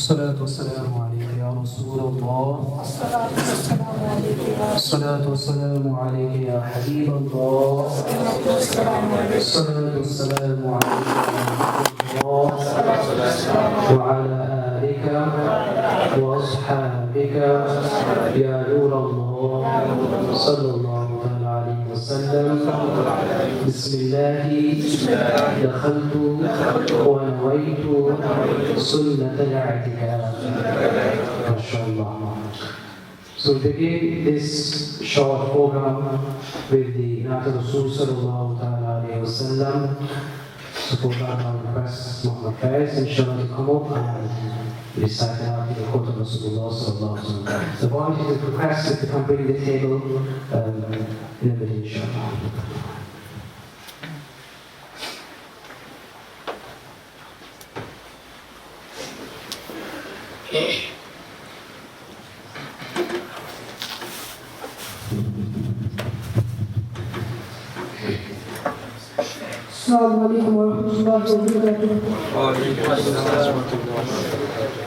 الصلاة والسلام عليك يا رسول الله. الصلاة والسلام عليك يا حبيب الله. الصلاة والسلام عليك يا الله وعلى آلك وأصحابك يا نور الله صلى الله عليه وسلم. بسم الله دخلت ونويت سنة الاعتكاف. ما شاء الله. So we begin this short program with the Naat sallallahu alayhi wa sallam. So for that I request Muhammad Faiz inshallah to come up and recite out the quote of Rasulullah sallallahu alayhi wa sallam. So one is requested to come bring the table in a bit inshallah. السلام عليكم ورحمة الله وبركاته. وعليكم السلام ورحمة الله وبركاته.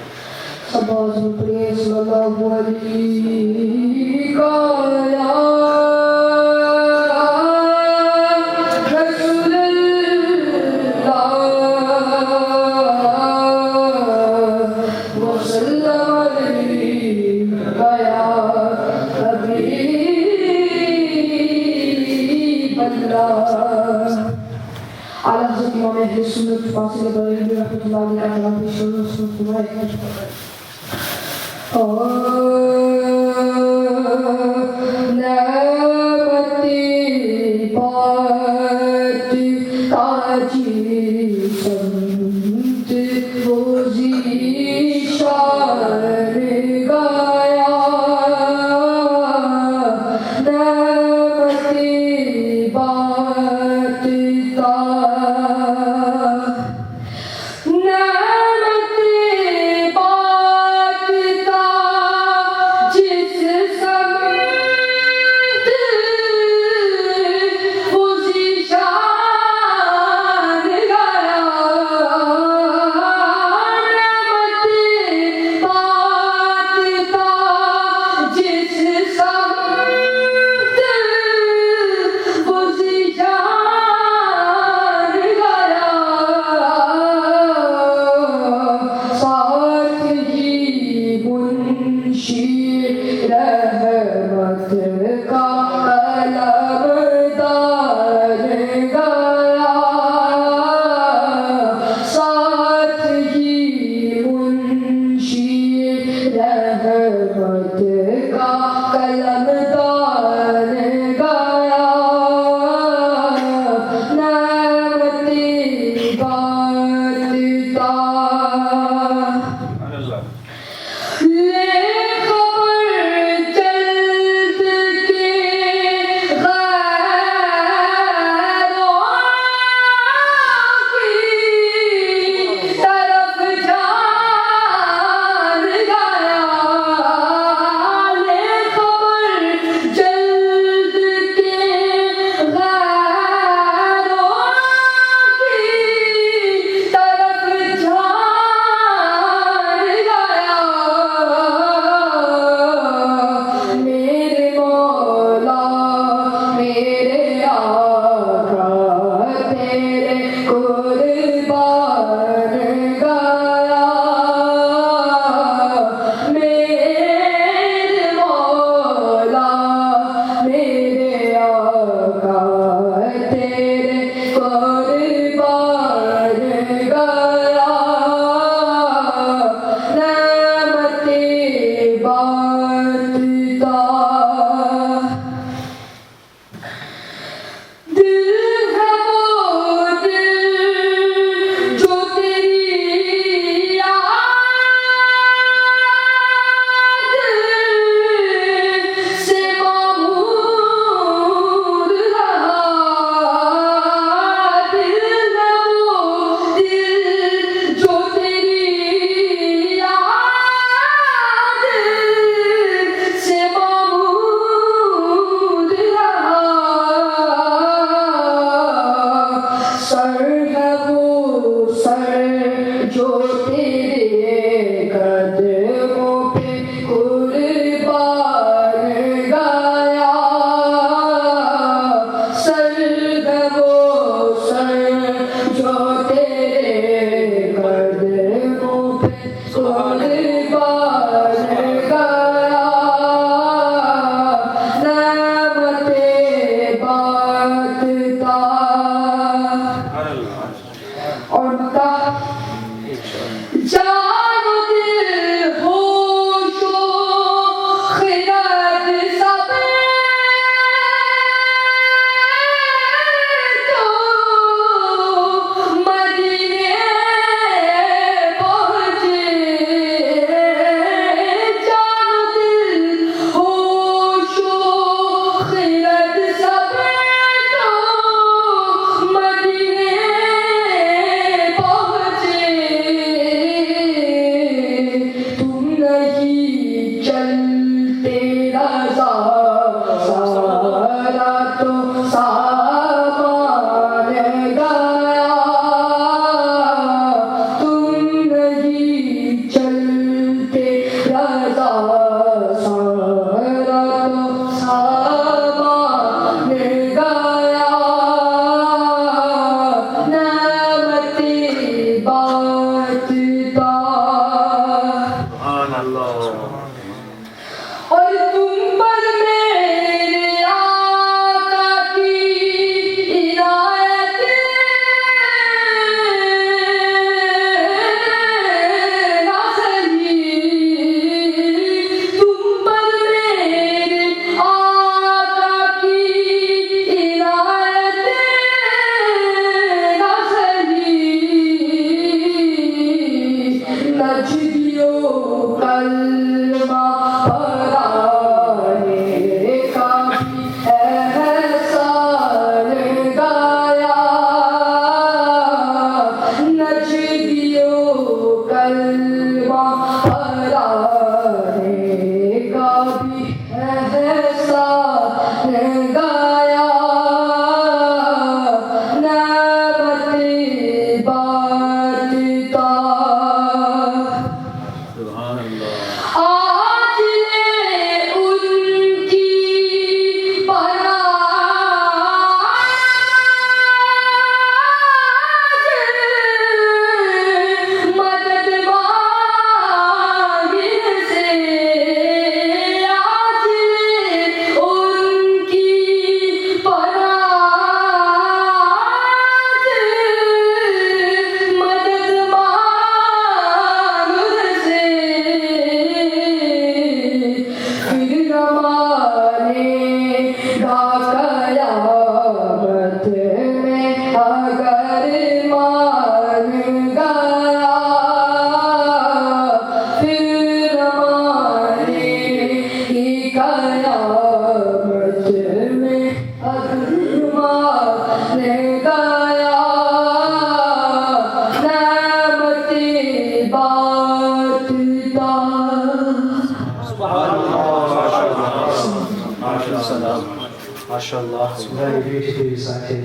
Abbas Mupriya sallallahu alayhi على حضرة إمام أهل السنة فاصل إبراهيم رحمة الله عليه وعلى जो तेरे कलमा पढ़ाने का भी एहसान गाया नजदियों कलमा पढ़ाने का भी एहसान गाया MashaAllah, very beautifully recited.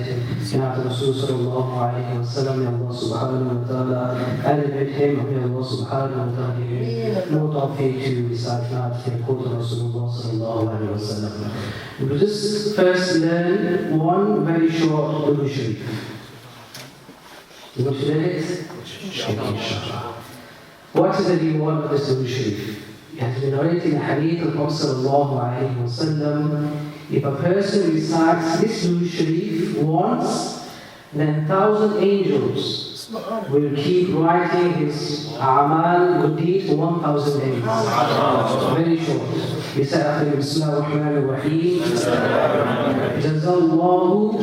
Naat Sallallahu Alaihi Wasallam, may Allah Subhanahu Wa Ta'ala elevate him, may Allah Subhanahu Wa Ta'ala give him more tawfiq to recite Naat in the quote of Rasulullah Sallallahu Alaihi Wasallam. We will just first learn one very short Durood Sharif. You want to learn it? Inshallah. What is the reward of this Durood Sharif? It has been narrated in the hadith of Prophet Sallallahu Alaihi Wasallam. If a person recites this Durood Sharif once, then 1,000 angels will keep writing his a'mal, good deeds for 1,000 days. Very short. We say after Bismillah ar-Rahman ar-Rahim, Jazallahu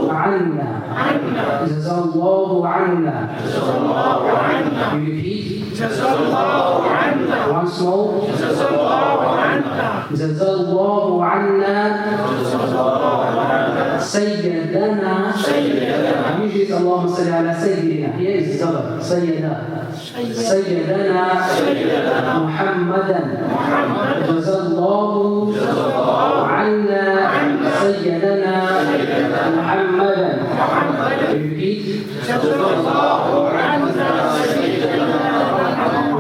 anna. Jazallahu anna. You repeat. Jazallahu anna. Once more. Jazallahu anna. Jazallahu anna. Sayyidana. Usually it's Allahumma salli ala Sayyidina. Here is Zabr. Sayyidana. Muhammadan. Jazallahu anna. Sayyidana. Muhammadan. Repeat. Jazallahu anna.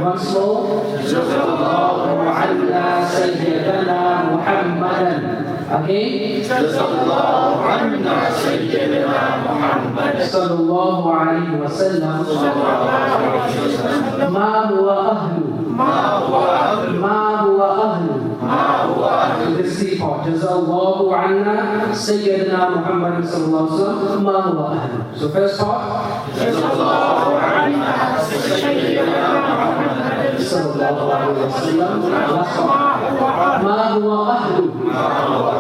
Once more. Jazallahu anna. Sayyidana. Muhammadan. Okay? Jazallahu anna Sayyidina Muhammad sallallahu alayhi wa sallam. Ma huwa ahlu. This is the part. Jazallahu anna Sayyidina Muhammad sallallahu alayhi wa sallam. Ma huwa ahlu. So first part. Jazallahu anna Sayyidina Muhammad sallallahu alayhi wa sallam. Last part. Ma huwa ahlu.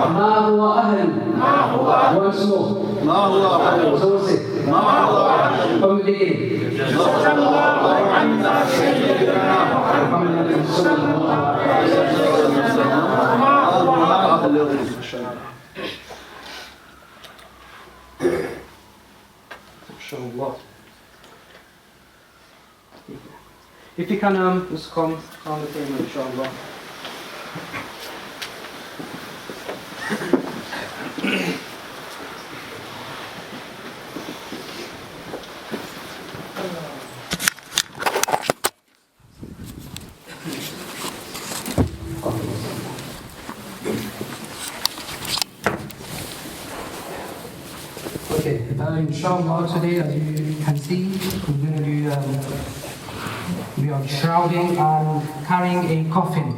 ما هو أهل once more ما هو أهل so what's it ما هو أهل from the beginning جزا الله عنا سيدنا محمد صلى الله عليه وسلم ما هو أهل ما شاء الله. If you can just come on the table, inshallah. Okay, inshallah today, as you can see, we're going to do, we are shrouding and carrying a coffin.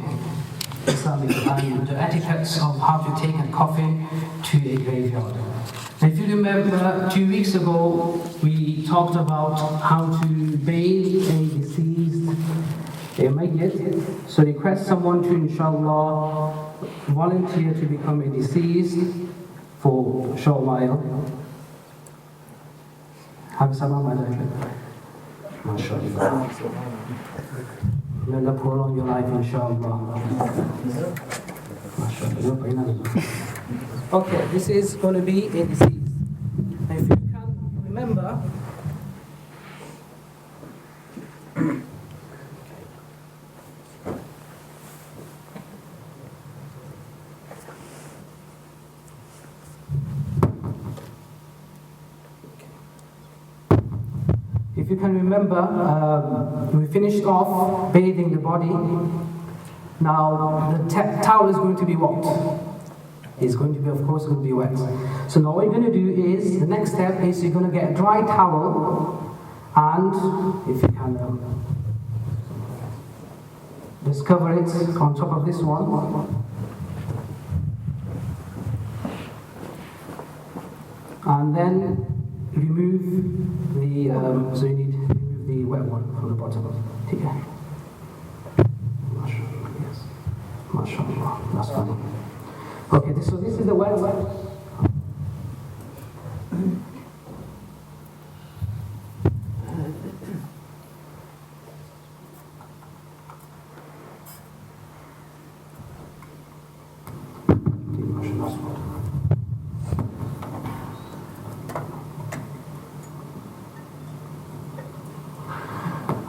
And the etiquettes of how to take a coffin to a graveyard. If you remember, 2 weeks ago, we talked about how to bathe a deceased, a mayyit. So request someone to, inshallah, volunteer to become a deceased for a short while. Have salam alaikum. MashaAllah. May Allah prolong your life, inshallah. MashaAllah. Okay, this is going to be a disease. Now, if you can remember, if you can remember, we finished off bathing the body. Now the towel is going to be what? It's going to be, of course, going to be wet. So now what you're going to do is, the next step is you're going to get a dry towel, and if you can just cover it on top of this one. And then remove the, so you need to remove the wet one from the bottom of it. Yes. MashaAllah. That's fine. Okay, so this is the wet one.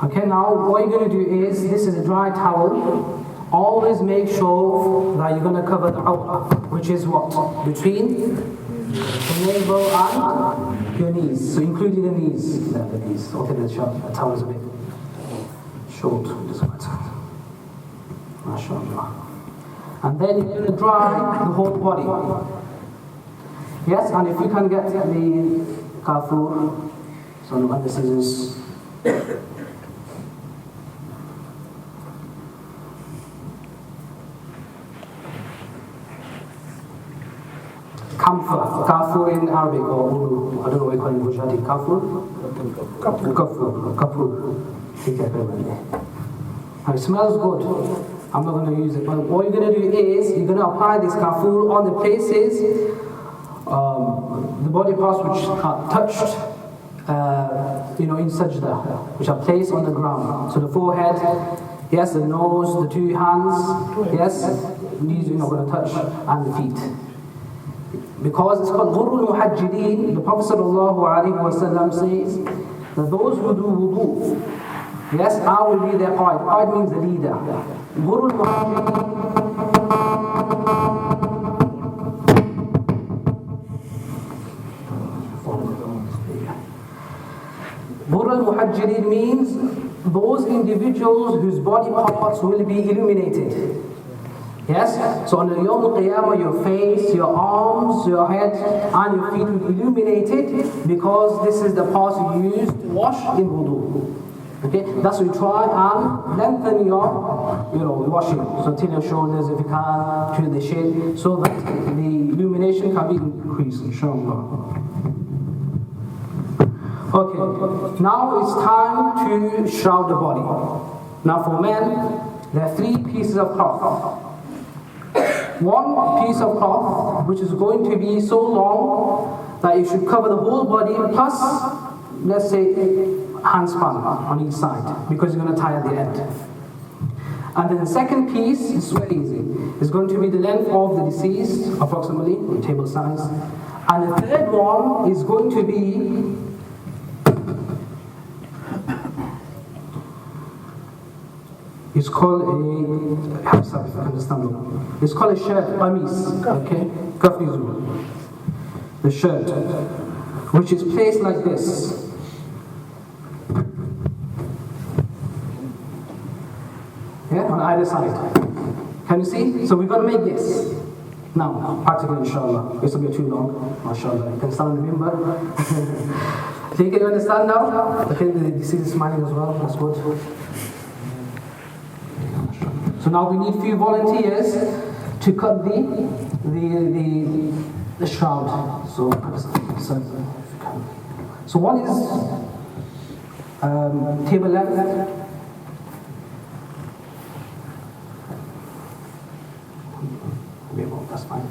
Okay, now what you're going to do is, this is a dry towel. Always make sure that you're going to cover the awrah, which is what? Between the navel and your knees. So including the knees. Yeah, the knees. Okay, the towel is a bit short. Just like that. MashaAllah. And then you're going to dry the whole body. Yes, and if you can get the kafur, so when this is Kafur in Arabic or Urdu, I don't know what you call it in Gujarati. Kafur? Kafur. It smells good. I'm not going to use it, but what you're going to do is, you're going to apply this kafur on the places, the body parts which are touched, in sajda, which are placed on the ground. So the forehead, yes, the nose, the two hands, yes, knees you're not going to touch, and the feet. Because it's called Ghurul Muhajjideen, the Prophet ﷺ says that those who do wudu, yes, I will be their qa'id. Qa'id means the leader. Ghurul Muhajjideen. Ghurul Muhajjideen means those individuals whose body parts will be illuminated. Yes? So on the Yawm al-Qiyamah, your face, your arms, your head, and your feet will be illuminated because this is the parts you use to wash in wudu. Okay? That's why you try and lengthen your washing. So till your shoulders, if you can, to the shin, so that the illumination can be increased, inshallah. Okay, now it's time to shroud the body. Now for men, there are 3 pieces of cloth. One piece of cloth which is going to be so long that it should cover the whole body, plus, let's say, handspan on each side, because you're going to tie at the end. And then the second piece is very easy. It's going to be the length of the deceased, approximately, on table size. And the third one is going to be it's called a, if you understand it. It's called a shirt, qamis, okay? Kafizu. The shirt, which is placed like this. Yeah, on either side. Can you see? So we're going to make this. Now, practically, inshallah. This will be too long, mashallah. You can start on the member. So you can understand now? Okay, you see the smiling as well, that's good. So now we need few volunteers to cut the shroud. So one is table length. That's fine.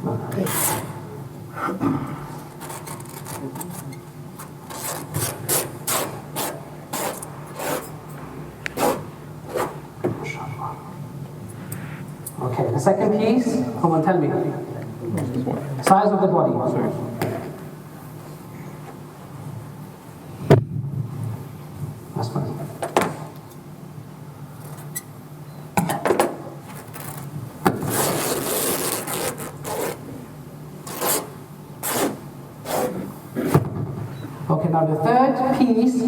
No. Okay, the second piece, come on, tell me. Size of the body. That's fine. Okay, now the third piece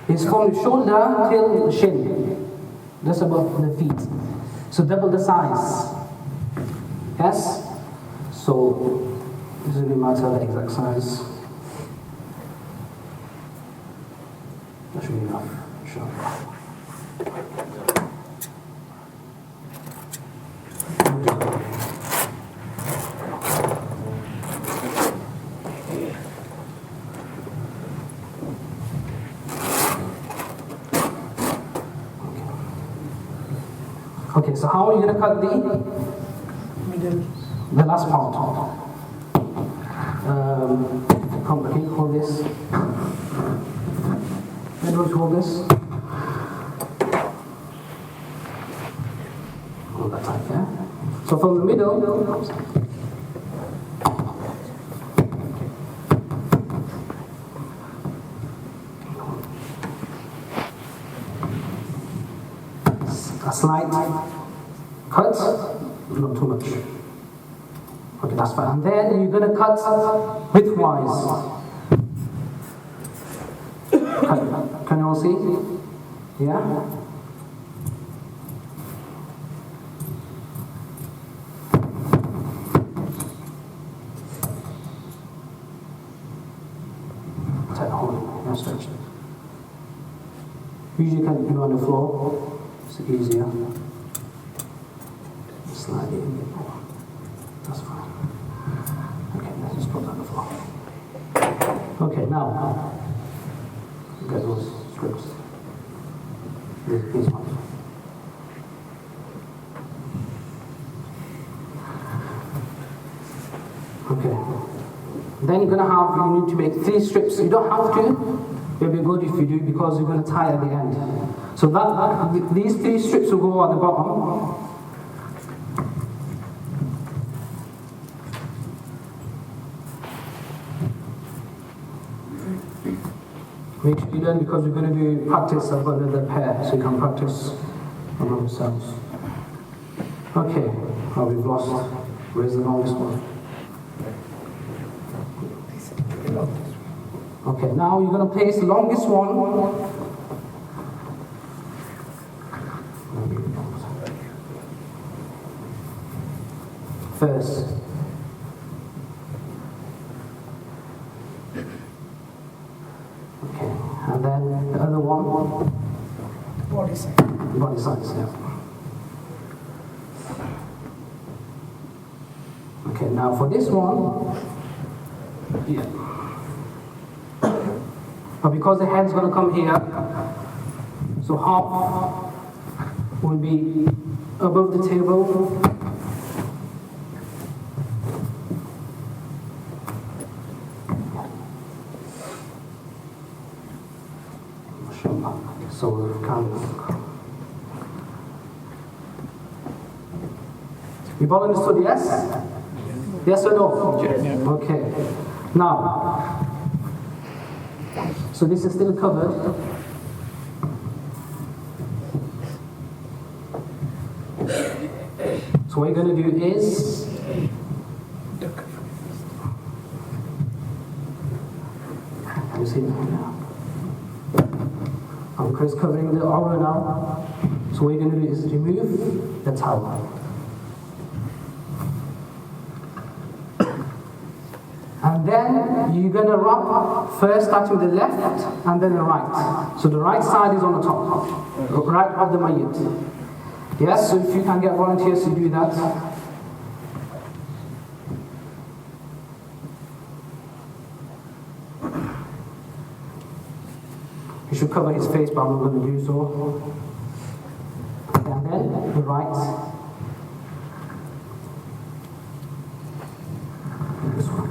is from the shoulder till shin, just above the feet. So double the size. Yes? So it doesn't really matter the exact size. That should be enough. Sure. Okay, so how are you going to cut the last part? Complicated, hold this. Edward, hold this. Hold that tight, yeah? So from the middle, a slight cut, not too much. Okay, that's fine. And then you're going to cut widthwise. Can you all see? Yeah? Stretch it. Usually you can do on the floor. It's easier. Slide it in a bit more. That's fine. Okay, let's just put that on the floor. Okay, now get those strips. These ones. Okay. Then you're gonna have, you need to make 3 strips. You don't have to. It'll be good if you do because you're gonna tie at the end. So these 3 strips will go at the bottom. Make sure you learn because we're going to do practice of another pair, so you can practice among yourselves. Okay, now we've lost. Where's the longest one? Okay, now you're going to place the longest one. First. And then the other one? Body size. Body size, yeah. Okay, now for this one, yeah. But because the head's going to come here, so half will be above the table. So we can. You've all understood, yes? Yes or no? Yes. Okay. Now, so this is still covered. So what you're going to do is can you see that? Because it's covering the aura now. So what you're going to do is remove the towel. And then you're going to wrap first starting with the left and then the right. So the right side is on the top, right of the mayyit. Yes, so if you can get volunteers to do that. He should cover his face, but I'm not going to do so. And then the right. This one.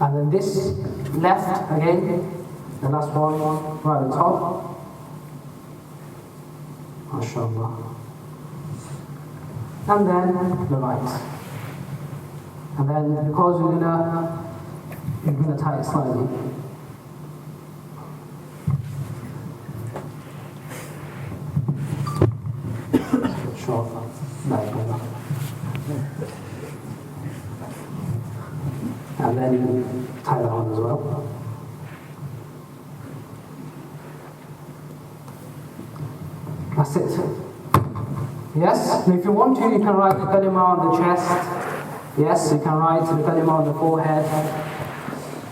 And then this left again, the last one right at the top. MashaAllah. And then the right. And then because you're gonna tie it slightly. Sure. And then you tie that on as well. That's it. Yes? And if you want to, you can write the kalima on the chest. Yes, you can write the kalima on the forehead.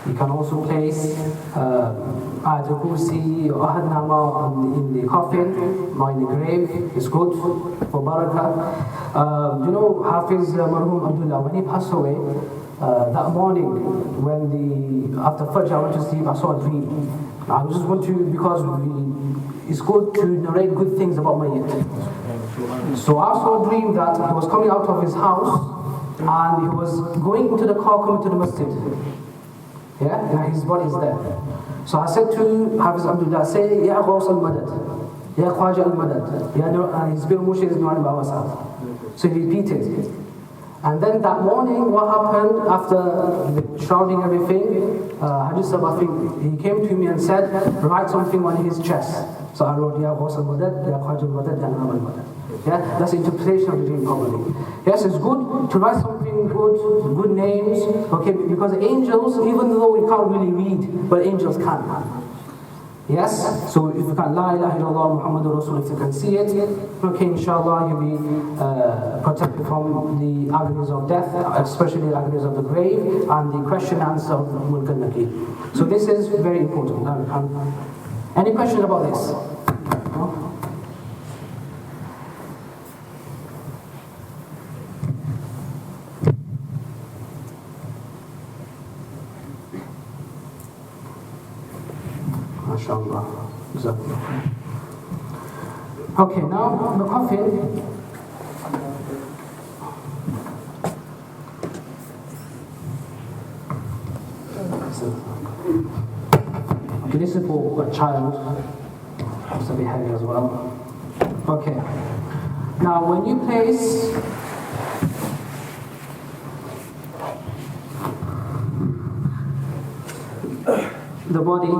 You can also place Ayatul Kursi or Ahad Nama in the coffin or in the grave. It's good for barakah. You know, Hafiz Marhum Abdullah, when he passed away, that morning, after Fajr, I went to sleep, I saw a dream. I just want to, because it's good to narrate good things about Mayyit. So I saw a dream that he was coming out of his house and he was going into the car, coming to the masjid. Yeah, and his body is there. So I said to Hafiz Abdullah, say, Ya Ghaus al-Madad, Ya Khwaja al-Madad, Ya Nur, and his bill Mushi is Nu'an Bawasad. So he repeated. And then that morning, what happened after the shrouding everything, Haji Sabafi, he came to me and said, write something on his chest. So I wrote, Ya Ghaus al-Madad, Ya Khwaja al-Madad, Ya Nur al-Madad. Yeah, that's the interpretation of the dream probably. Yes, it's good to write something good names, okay, because angels, even though we can't really read, but angels can. Yes, so if you can La ilaha illallah Muhammadur Rasul, if you can see it, okay, inshallah you'll be protected from the agonies of death, especially the agonies of the grave, and the question and answer of Mulk al-Nakir. So this is very important. Any questions about this? No? MashaAllah. Okay, now the coffin. Okay, this is for a child. It's a bit heavy as well. Okay. Now when you place the body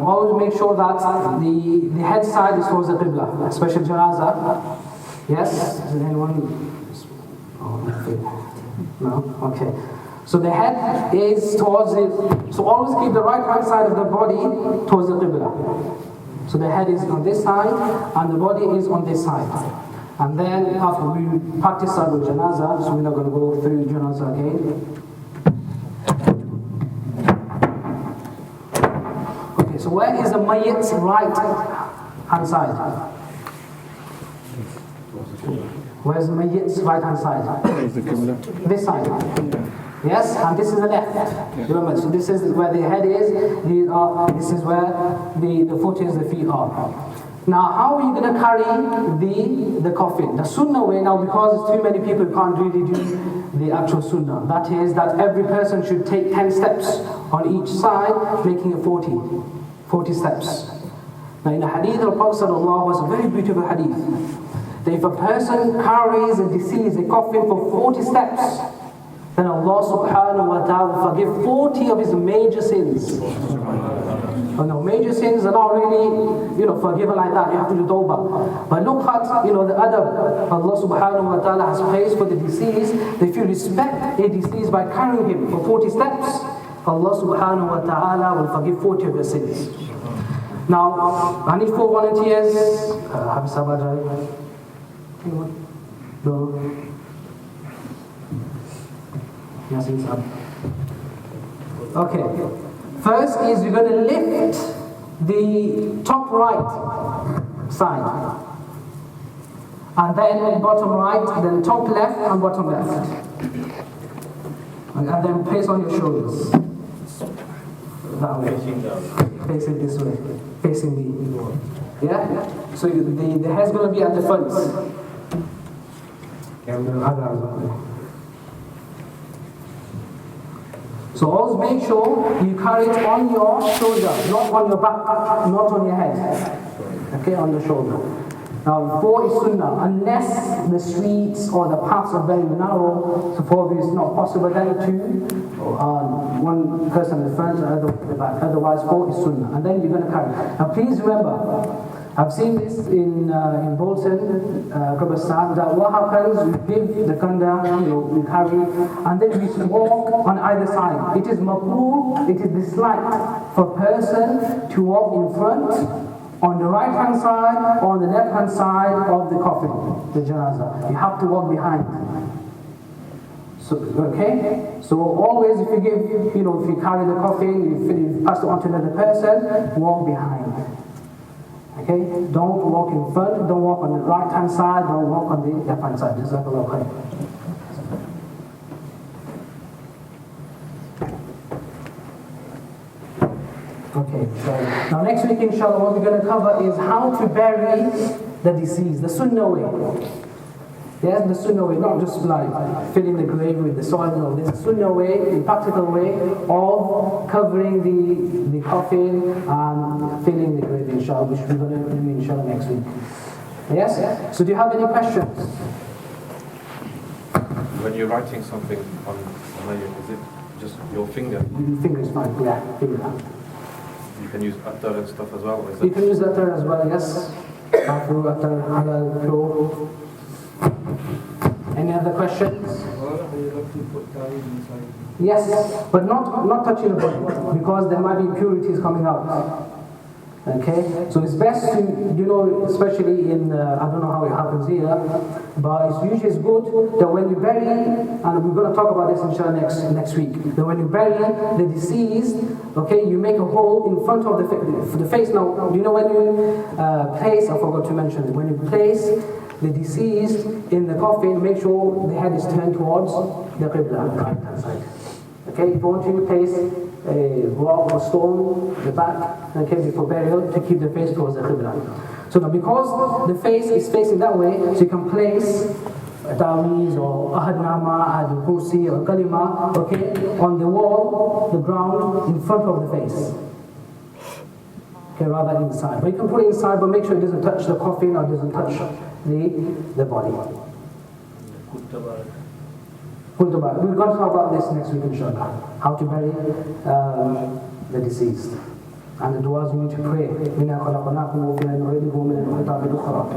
always make sure that the head side is towards the Qibla, especially Janazah. Yes? Is anyone? Oh, no? Okay. So the head is towards it. So always keep the right hand side of the body towards the Qibla. So the head is on this side and the body is on this side. And then after we practice Salat Janazah, so we're not going to go through Janazah again. So where is the Mayyit's right hand side? Where is the Mayyit's right hand side? This side. Yes, and this is the left. Remember, so this is where the head is, this is where the foot is, the feet are. Now, how are you going to carry the coffin? The sunnah way, now because it's too many people, you can't really do the actual sunnah. That is that every person should take 10 steps on each side, making it 40 steps. Now in the hadith of Prophet was a very beautiful hadith. That if a person carries a deceased, a coffin for 40 steps, then Allah subhanahu wa ta'ala will forgive 40 of his major sins. Oh, no, major sins are not really, forgiven like that. You have to do tawbah. But look at, the adab Allah subhanahu wa ta'ala has placed for the deceased. That if you respect a deceased by carrying him for 40 steps, Allah subhanahu wa ta'ala will forgive 40 of your sins. Now, I need 4 volunteers. Have Sabajai. No. Okay. First is you're going to lift the top right side. And then bottom right, then top left and bottom left. And then place on your shoulders. That way. Face it this way. Facing me. Yeah? So the hair's going to be at the front. So always make sure you carry it on your shoulder, not on your back, not on your head. Okay, on the shoulder. Now, 4 is sunnah. Unless the streets or the paths are very narrow, so 4 is not possible, then 2, one person in front, the other at the back. Otherwise, 4 is sunnah. And then you're going to carry. Now, please remember, I've seen this in Bolton, Kyrgyzstan, that what happens, we give the kanda, we carry, and then we walk on either side. It is makruh, it is disliked for a person to walk in front, on the right hand side, or on the left hand side of the coffin, the janazah. You have to walk behind. So, okay? So always if you give, if you carry the coffin, you pass it on to another person, walk behind. Okay? Don't walk in front, don't walk on the right hand side, don't walk on the left hand side. Jazakallah khair. Okay, so now next week inshallah what we're going to cover is how to bury the deceased, the sunnah way. Yes, the sunnah way, not just like filling the grave with the soil, no, there's a sunnah way, a practical way of covering the coffin and filling the grave inshallah, which we're going to do inshallah next week. Yes? So do you have any questions? When you're writing something on is it just your finger? Your finger is fine, yeah, finger. You can use attar and stuff as well? Or is You can use attar as well, yes. Afu, attar, halal, pure. Any other questions? Yes, but not touching the body, because there might be impurities coming out. Okay, so it's best to, especially in, I don't know how it happens here, but it's usually good that when you bury, and we're going to talk about this inshallah next week, that when you bury the deceased, okay, you make a hole in front of the face. Now, when you place, I forgot to mention it, when you place the deceased in the coffin, make sure the head is turned towards the qibla, right hand side. Okay, if you want to place a rock or stone in the back, okay, before burial, to keep the face towards the qibla. So now, because the face is facing that way, so you can place a taweez or ahadnama, ahad kursi or kalima, okay, on the wall, the ground, in front of the face. Okay, rather inside. But you can put it inside, but make sure it doesn't touch the coffin or doesn't touch the body. We're going to talk about this next week inshallah. How to bury the deceased. And the du'as we need to pray.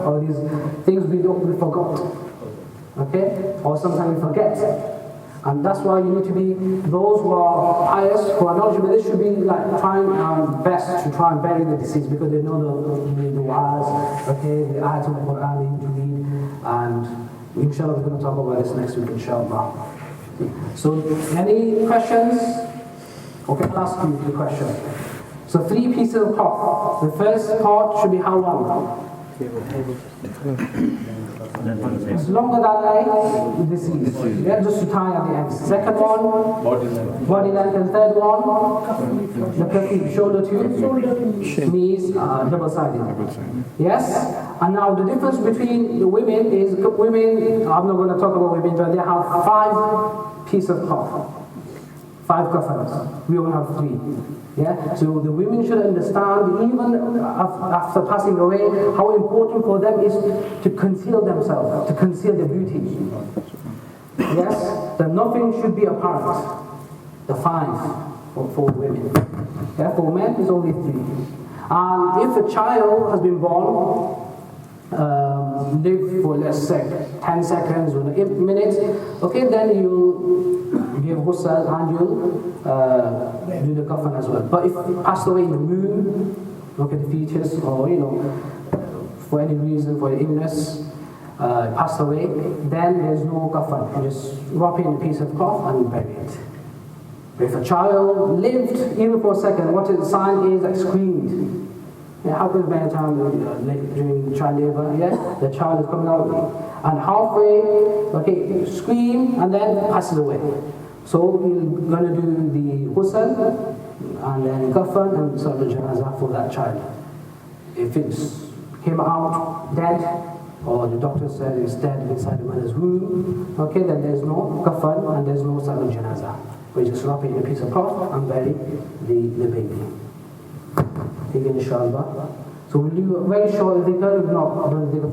All these things we forgot. Okay? Or sometimes we forget. And that's why you need to be, those who are pious, who are knowledgeable, they should be like trying best to try and bury the deceased, because they know the du'as, okay, the ayat of the Quran they need to read. And inshallah we're going to talk about this next week inshallah. So any questions? Okay, I'll ask you the question. So 3 pieces of cloth. The first part should be how long? It's longer than the deceased. Yeah, just to tie at the ends. Second one, body length. And third one, the kafif, shoulder to knees, double-sided. Yes? And now the difference between the women is, I'm not going to talk about women, but they have 5 pieces of cloth. 5 kafanas. We only have 3. Yeah? So the women should understand, even after passing away, how important for them is to conceal themselves, to conceal their beauty. Yes? That nothing should be apparent. The 5 for women. Yeah? For men, it's only 3. And if a child has been born, live for let's say 10 seconds or a minute, okay, then you give ghusl and you'll do the kafan as well. But if it passed away in the moon, look at the fetus, or for any reason, for illness, passed away, then there's no kafan. You just wrap it in a piece of cloth and bury it. But if a child lived even for a second, what the sign is that screamed. Yeah, how could many times during child labor, yeah, the child is coming out and halfway, okay, scream and then passes away. So we're going to do the ghusl and then kafan and salat janazah for that child. If it's came out dead, or the doctor said he's dead inside the mother's womb, okay, then there's no kafan and there's no salat janazah. We just wrap it in a piece of cloth and bury the baby. Take it inshallah. So we'll do a very short dhikr, we've not done dhikr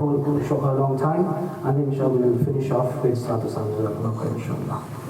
for a long time, and then inshallah we'll finish off with Salatu Salam, inshallah.